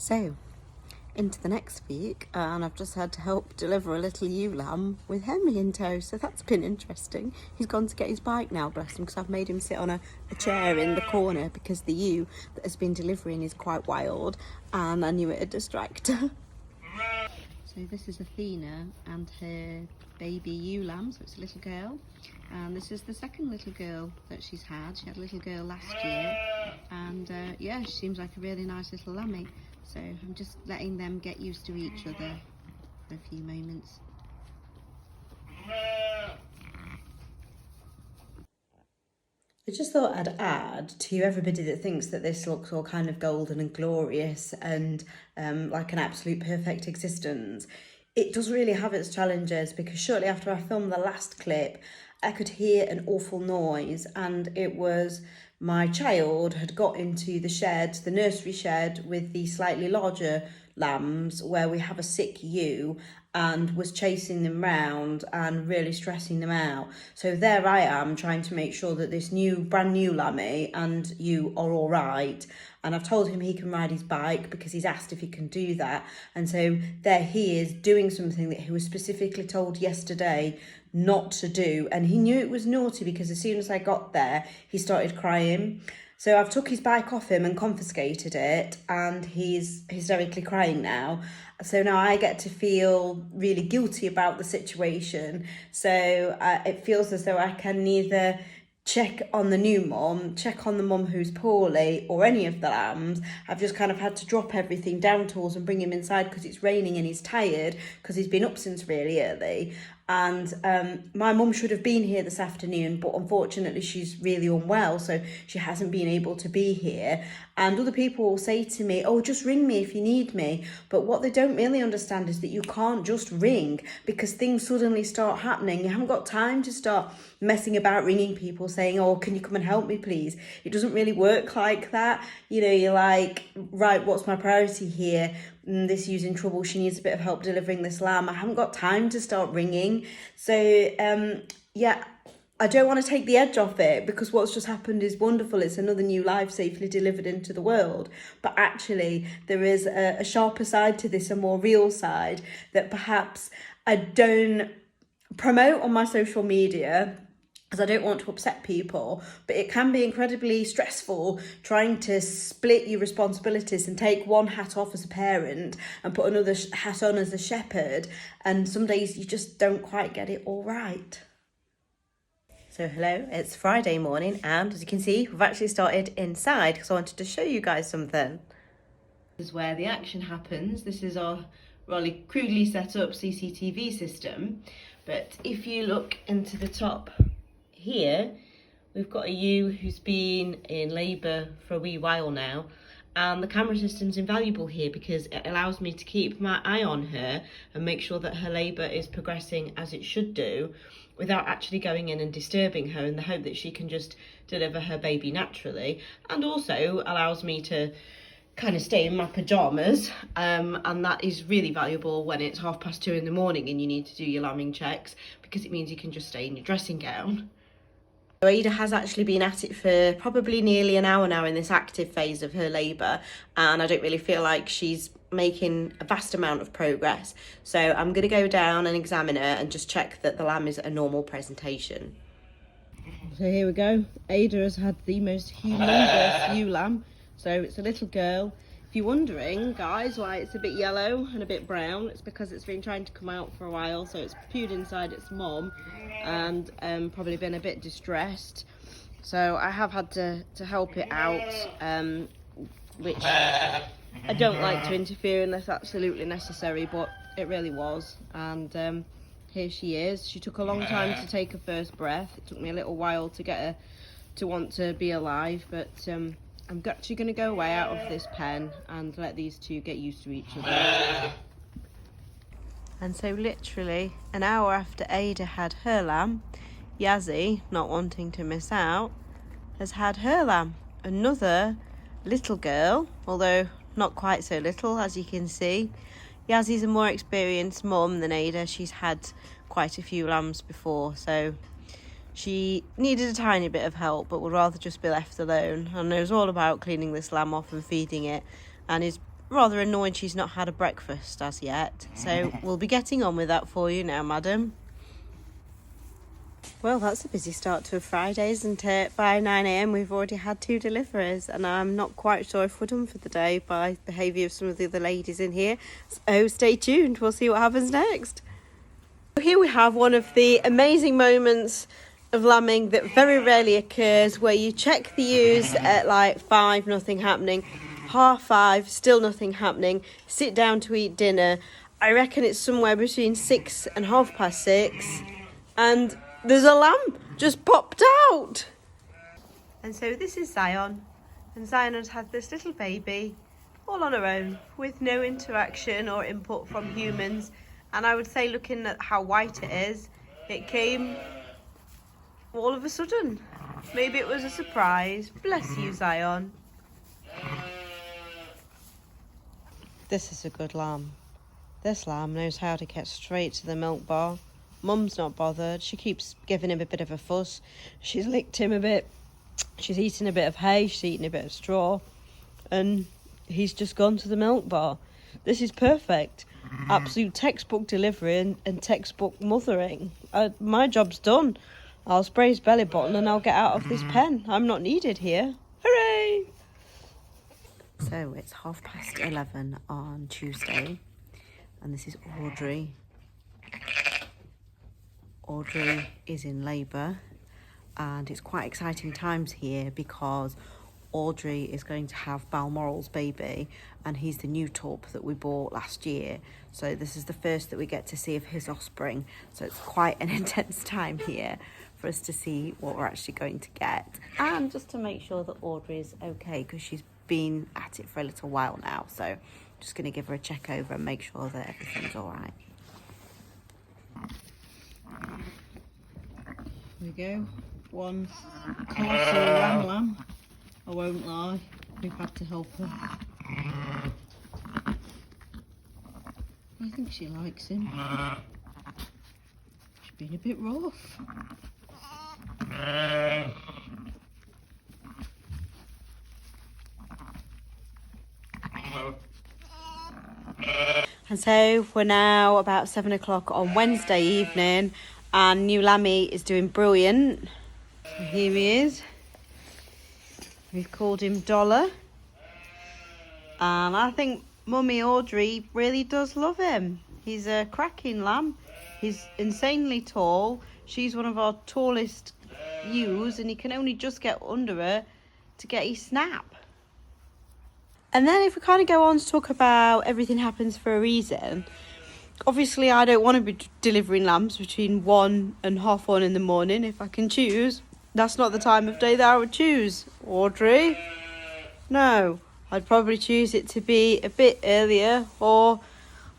So, into the next week, and I've just had to help deliver a little ewe lamb with Henry in tow, so that's been interesting. He's gone to get his bike now, bless him, because I've made him sit on a chair in the corner because the ewe that has been delivering is quite wild, and I knew it'd distract her. So this is Athena and her baby ewe lamb, so it's a little girl. And this is the second little girl that she's had. She had a little girl last year, and yeah, she seems like a really nice little lammy. So I'm just letting them get used to each other for a few moments. I just thought I'd add to everybody that thinks that this looks all kind of golden and glorious and like an absolute perfect existence. It does really have its challenges, because shortly after I filmed the last clip, I could hear an awful noise, and it was my child had got into the shed, the nursery shed with the slightly larger lambs where we have a sick ewe, and was chasing them round and really stressing them out. So there I am trying to make sure that this brand new lammy and you are all right. And I've told him he can ride his bike because he's asked if he can do that. And so there he is doing something that he was specifically told yesterday not to do. And he knew it was naughty because as soon as I got there, he started crying. So I've took his bike off him and confiscated it, and he's hysterically crying now. So now I get to feel really guilty about the situation. So it feels as though I can neither check on the new mum, check on the mum who's poorly, or any of the lambs. I've just kind of had to drop everything, down tools, and bring him inside because it's raining and he's tired because he's been up since really early. And my mum should have been here this afternoon, but unfortunately she's really unwell, so she hasn't been able to be here. And other people will say to me, oh, just ring me if you need me. But what they don't really understand is that you can't just ring, because things suddenly start happening. You haven't got time to start messing about ringing people saying, oh, can you come and help me, please? It doesn't really work like that. You know, you're like, right, what's my priority here? This ewe's in trouble, she needs a bit of help delivering this lamb. I haven't got time to start ringing. So, yeah, I don't want to take the edge off it, because what's just happened is wonderful. It's another new life safely delivered into the world. But actually, there is a sharper side to this, a more real side that perhaps I don't promote on my social media, because I don't want to upset people, but it can be incredibly stressful trying to split your responsibilities and take one hat off as a parent and put another hat on as a shepherd, and some days you just don't quite get it all right. So hello, it's Friday morning, and as you can see, we've actually started inside because I wanted to show you guys something. This is where the action happens. This is our really crudely set up CCTV system, but if you look into the top here, we've got a ewe who's been in labour for a wee while now, and the camera system's invaluable here because it allows me to keep my eye on her and make sure that her labour is progressing as it should do without actually going in and disturbing her, in the hope that she can just deliver her baby naturally, and also allows me to kind of stay in my pyjamas, and that is really valuable when it's 2:30 in the morning and you need to do your lambing checks, because it means you can just stay in your dressing gown. Ada has actually been at it for probably nearly an hour now in this active phase of her labour, and I don't really feel like she's making a vast amount of progress. So I'm going to go down and examine her and just check that the lamb is a normal presentation. So here we go. Ada has had the most humongous ewe lamb. So it's a little girl. If you're wondering, guys, why it's a bit yellow and a bit brown, it's because it's been trying to come out for a while, so it's pooed inside its mum and probably been a bit distressed. So I have had to help it out, which I don't like to interfere unless absolutely necessary, but it really was. And here she is. She took a long time to take her first breath. It took me a little while to get her to want to be alive, but I'm actually going to go away out of this pen and let these two get used to each other. And so literally an hour after Ada had her lamb, Yazzie, not wanting to miss out, has had her lamb. Another little girl, although not quite so little, as you can see. Yazzie's a more experienced mum than Ada. She's had quite a few lambs before, so she needed a tiny bit of help, but would rather just be left alone. And it was all about cleaning this lamb off and feeding it, and is rather annoyed she's not had a breakfast as yet. So we'll be getting on with that for you now, madam. Well, that's a busy start to a Friday, isn't it? By 9 a.m. we've already had 2 deliveries, and I'm not quite sure if we're done for the day by the behaviour of some of the other ladies in here. So stay tuned, we'll see what happens next. Here we have one of the amazing moments of lambing that very rarely occurs, where you check the ewes at like 5, nothing happening, 5:30, still nothing happening, sit down to eat dinner. I reckon it's somewhere between 6 and 6:30, and there's a lamb just popped out. And so this is Zion, and Zion has had this little baby all on her own with no interaction or input from humans. And I would say, looking at how white it is, it came all of a sudden. Maybe it was a surprise. Bless you, Zion. This is a good lamb. This lamb knows how to get straight to the milk bar. Mum's not bothered. She keeps giving him a bit of a fuss. She's licked him a bit. She's eaten a bit of hay. She's eaten a bit of straw. And he's just gone to the milk bar. This is perfect. Absolute textbook delivery and textbook mothering. My job's done. I'll spray his belly button and I'll get out of this pen. I'm not needed here. Hooray! So it's 11:30 on Tuesday, and this is Audrey. Audrey is in labour, and it's quite exciting times here because Audrey is going to have Balmoral's baby, and he's the new tub that we bought last year. So this is the first that we get to see of his offspring. So it's quite an intense time here for us to see what we're actually going to get. And just to make sure that Audrey is okay, because she's been at it for a little while now. So I'm just going to give her a check over and make sure that everything's all right. Here we go. One colourful lamb. I won't lie, we've had to help her. I think she likes him. She's been a bit rough. And so we're now about 7 o'clock on Wednesday evening, and new Lammy is doing brilliant. So here he is. We've called him Dollar, and I think Mummy Audrey really does love him. He's a cracking lamb. He's insanely tall. She's one of our tallest ewes, and he can only just get under her to get his snap. And then if we kind of go on to talk about everything happens for a reason, obviously I don't want to be delivering lambs between 1 and 1:30 in the morning if I can choose. That's not the time of day that I would choose, Audrey. No, I'd probably choose it to be a bit earlier, or,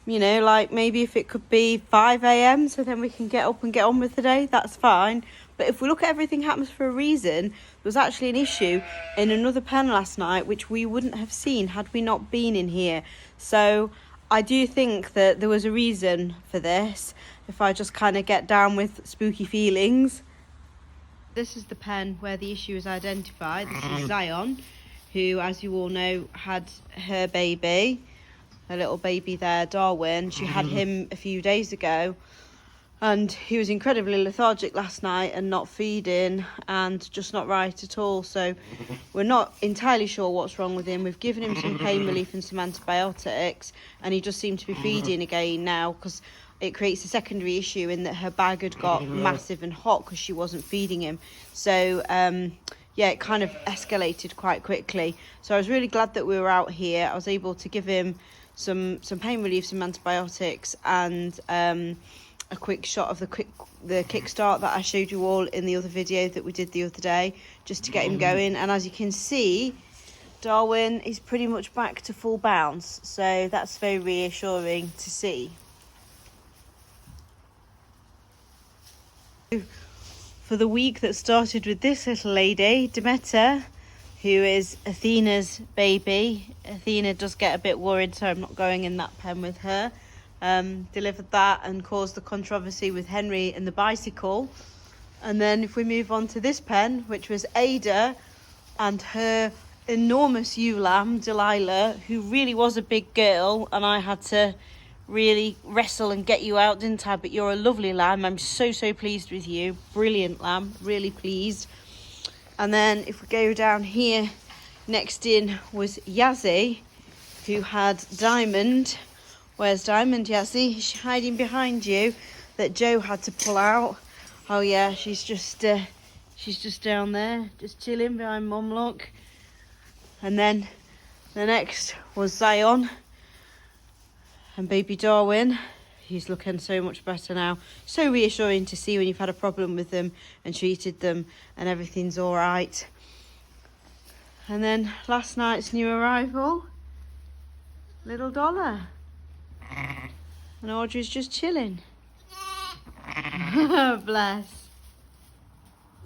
you know, like maybe if it could be 5 a.m. so then we can get up and get on with the day, that's fine. But if we look at everything happens for a reason, there was actually an issue in another pen last night which we wouldn't have seen had we not been in here. So I do think that there was a reason for this, if I just kind of get down with spooky feelings. This is the pen where the issue is identified. This is Zion, who, as you all know, had her baby, her little baby there, Darwin. She had him a few days ago, and he was incredibly lethargic last night and not feeding and just not right at all. So we're not entirely sure what's wrong with him. We've given him some pain relief and some antibiotics, and he just seemed to be feeding again now, because it creates a secondary issue in that her bag had got massive and hot because she wasn't feeding him. So yeah, it kind of escalated quite quickly. So I was really glad that we were out here. I was able to give him some pain relief, some antibiotics, and a quick shot of the kickstart that I showed you all in the other video that we did the other day, just to get him going. And as you can see, Darwin is pretty much back to full bounce, so that's very reassuring to see. For the week that started with this little lady, Demeter, who is Athena's baby. Athena does get a bit worried, so I'm not going in that pen with her. Delivered that and caused the controversy with Henry and the bicycle. And then if we move on to this pen, which was Ada and her enormous ewe lamb, Delilah, who really was a big girl, and I had to really wrestle and get you out, didn't I? But you're a lovely lamb. I'm so pleased with you. Brilliant lamb, really pleased. And then if we go down here, next in was Yazzie, who had Diamond. Where's Diamond, Yazzie? Is she hiding behind you? That Joe had to pull out. Oh yeah, she's just down there, just chilling behind Mum, look. And then the next was Zion and baby Darwin. He's looking so much better now. So reassuring to see when you've had a problem with them and treated them and everything's all right. And then last night's new arrival, little Dollar. And Audrey's just chilling. Bless.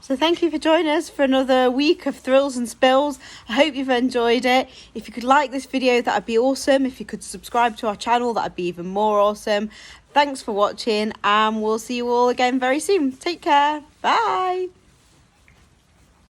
So thank you for joining us for another week of thrills and spills. I hope you've enjoyed it. If you could like this video, that'd be awesome. If you could subscribe to our channel, that'd be even more awesome. Thanks for watching, and we'll see you all again very soon. Take care. Bye.